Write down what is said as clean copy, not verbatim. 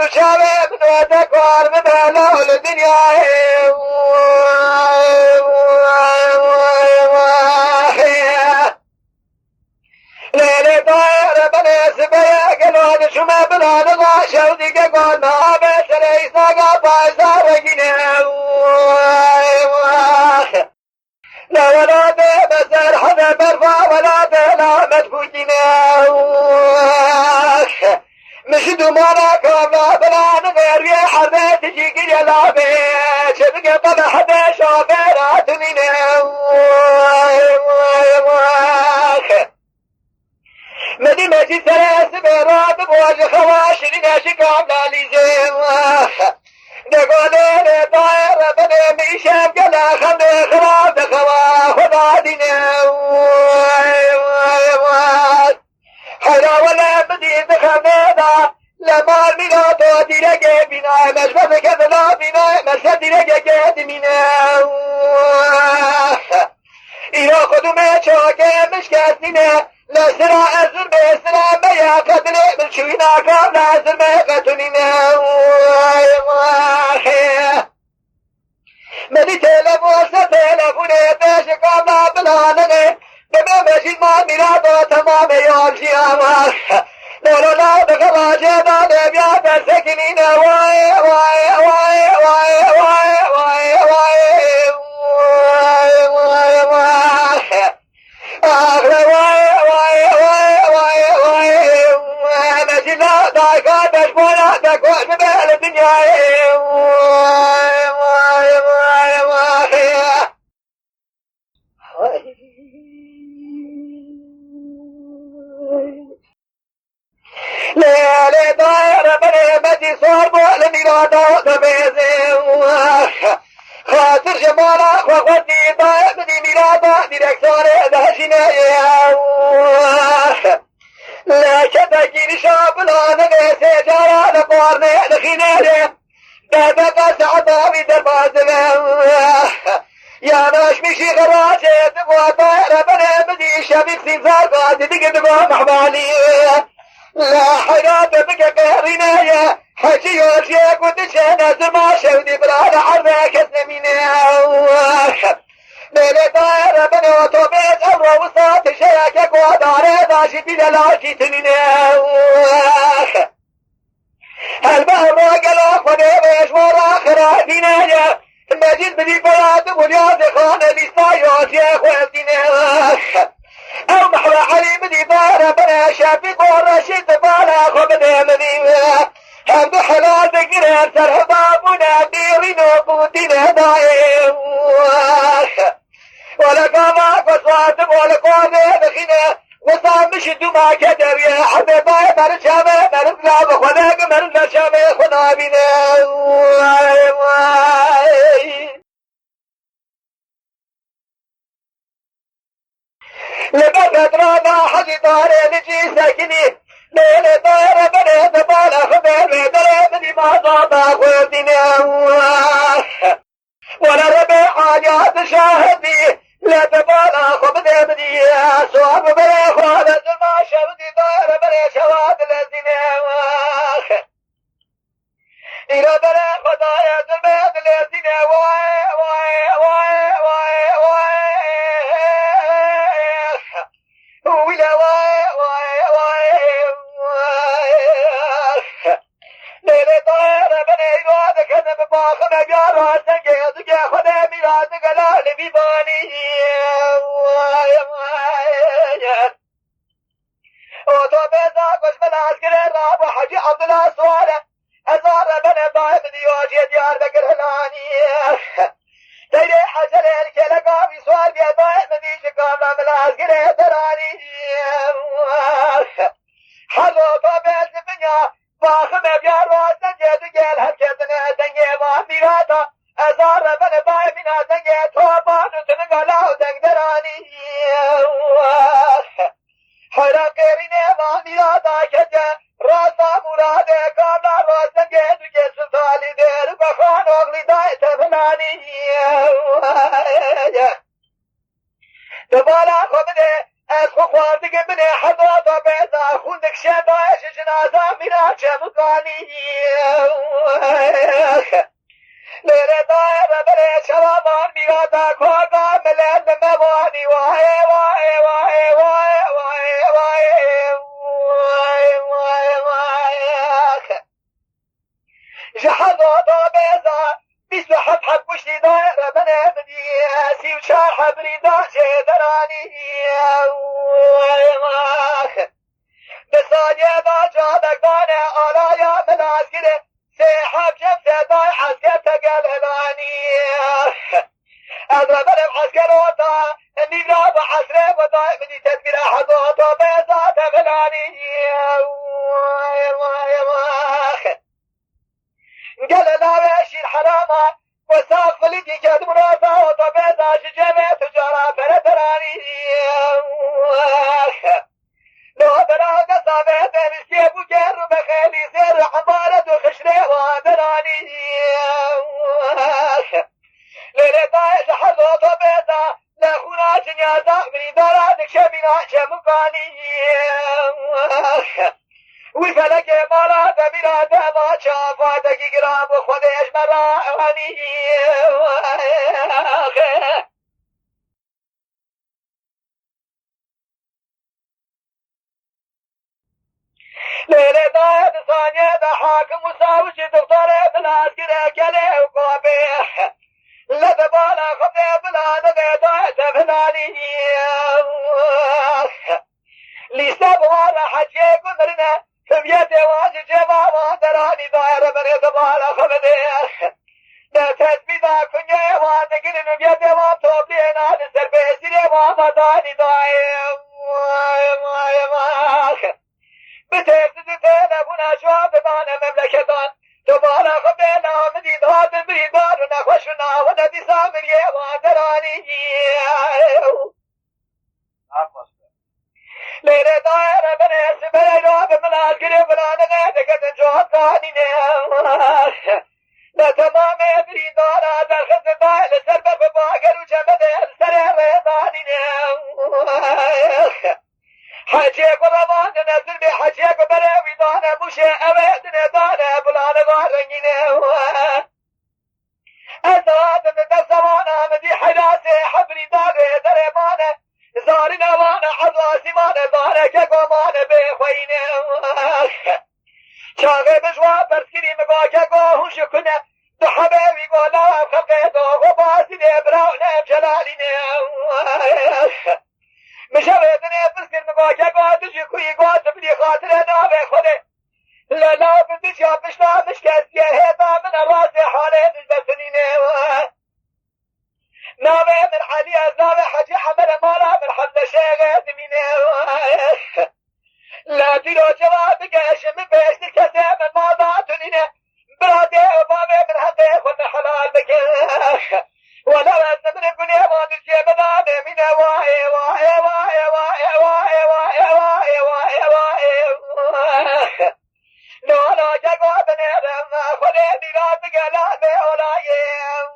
و چاوه بنوته کار بدالا و لدنیای لیلی طایر بنیس بیا گلوان شما بلان غاشه و دیگه گل نابه سریسا قبایزا وگینه لا ولا بسر حدا برفع ولا بلامت فوتنا مش دمانا كاملا بلا غير يا حدا تجيك جلابي شبك طلع حدا شافرات منا مدي مجي سلاس براد بواج خواشي ناشي كاملا ليزي نقولي طاير بني ميشاب قلا خلي خراب دخوا خدا دينا حيرا ولا بدي دخلنا لما المينا تو ديرك بنا مجبر كذلا بنا مشهد ديرك قدمنا إلى قدوم شاكي مشكاتنا لسرا أزر بسرا ما يقتل من شوينا كام لازر ما يقتلنا مدي تلفوني بيش كام بلانني بما مجيد ما ميلاد تمام يوم شيامار لا بخراجة داني بيا تسكنين واي واي واي واي واي واي واي واي واي آخر واي واي واي واي واي مجيد لا دايكا تشبونا تكوش ببال الدنيا واي واي واي واي ليلي طاير بني مدي صور بول ميلادا تبيزي خاطر جمالا خوخوتي طاير بدي ميلادا ديرك صاري دهشنا لا شتاكي نشاب لانا نيسي جارا نقارني دخيني دابا سعدا بدر بازنا يا ناش مشي غراشي تبغى طاير بني مدي شبيك سيزار قادي تقدقوا محبالي لا حياة بك كهرنايا حكي يوشيك وتشينا زما شودي بلا عرضك اسلمينا ليلي طاير بني وطوبيت أمر وسط شيكك وداري داشي بلالاشي تنينا البحر قلق ونبيش ورا خرافينا المجيد بدي بلاد ولياد خانة لستايوش يا خوالتنا او محوى علي بدي دار بنا شافق ورشيد بالا خبنا منيوه هم بحلال بقرار سرهبابنا بيرين وقوتنا دايم ولا قامك وصواتب ولا قوامي بخنا وصام مشدو ما كدر يا حبيباي مرشامي مرزلا بخوناك مرزلا شامي خنا بنا لبقى درانا حجي طاري لجي ساكني ليلي طايرة بني دبالة خبير بيدري مني ما صابا خوتنا ولا ربي حاجات شاهدي لا دبالة خبير مني صواب بني خوالة ما شبدي طايرة بني شواد الذين إلى بني خدايا البيت الذين واي واي واي واي واي ولا واي واي واي ليلي طايرة بني بادك أنا بباخنا بيارا سنجيزك يا خدا ميلادك لا لبيباني واي واي وطبيزاك وش من عسكر الراب وحجي عبد الله صالح أزار بني طايب ديوجي ديار بكر هلاني تيري حجل الكلقا في سوار بيا طايب مديش كاملا من العسكر دراني حلو طبيز بنيا باخم بيار واسن جيد جيل هكذا دنجي واميراتا أزار بني طايب من دنجي توبان تنقلا ودنقدراني حيرا قيريني واميراتا كجا راسا مراده كاملا واسن جيد جيل سلطالي دير بخان اغلي داي تفلاني دبالا خبده از خو خواردگه بنه حضا تا بیزا خوندک شدایش جنازه مینا چه مکانی لیره دایره بره شوامان میگا تا کارگاه ملند موانی وای وای وای وای وای وای وای وای جحظا تا بیزا 27 حب پشتی دایره بنه بدی 34 حبری داشه درانی بسانیه دا جادک دانه آلایا ملازگیره 3 حب جمسه دای عسکر تگل هلانی ادربلم عسکر وطا نیرا با عسره و دای بدی تدبیر حضا تا بیزا تغلانی قال لا شيل حرامه وساق فلتي كاد مرافع وطبيعة شجابة تجارة فلتراني لو بلا قصابة بسيب وجر بخيلي سير حضارة وخشري وادراني ليلة طايش حظو طبيعة لا خونا جنيازة من داراتك شمينا شمكاني والفلك مالا تمينا دما شافاتك قرام وخديش مراني ليلة دايد ثانية دا حاكم مساوش دكتور بلاسكرة كلي وقابيح لا تبالا خطي بلا نبيتا تفلاني لساب وانا حجي كنرنا كميتي واجي جماما دراني دائرة بني تبالا خبدير لا تسبيدا كنيا وانا كنن نبيتي وام توبلينا لسر بيسيري واما داني دائم بتفزدتين ابونا شواب بانا مملكتان تبالا خبدينا مديد هاد بريدان ونخوشنا وندي سامر يوان دراني ليلة دائرة بني سبرينو بملاز قريب لا نغيدك تنجوه قانيني لا تمام يدري دارا در خزن دائل سربر بباقر وجمده السرير ريضانيني حجيك ورمان نزل بي حجيك بريوي دانا مشي اويدني دانا بلانا غارنيني أزاد من دفزوانا مدي حراسي حبري داغي دريمانا زارنا وانا عضلاسي مانا زارك يقومانا بخويني شاغي بجوا برسكري مقاك يقوهن شكنا دو حبيبي قولا خلقي دوغو باسيني براونا بجلاليني مشاويتني برسكر مقاك يقوه دجي كوي قوه تبلي خاطر نابي خودي لا لا بديش يا بشنا مش كاسية هيدا من الراسي حالي بجبسنيني نابي من علي نابي حجي حمل مالا من حمد شيغي دميني لا ديلو جواب قاش من بيش الكسي من ماضا تنيني برادي وبابي من هدي خلنا حلال بكي ولا وزن من القنية ما تجي بداني من واي واي واي واي واي واي واي واي واي لا لا جاكو بني رم خلي بيراد بقلال بي ولايم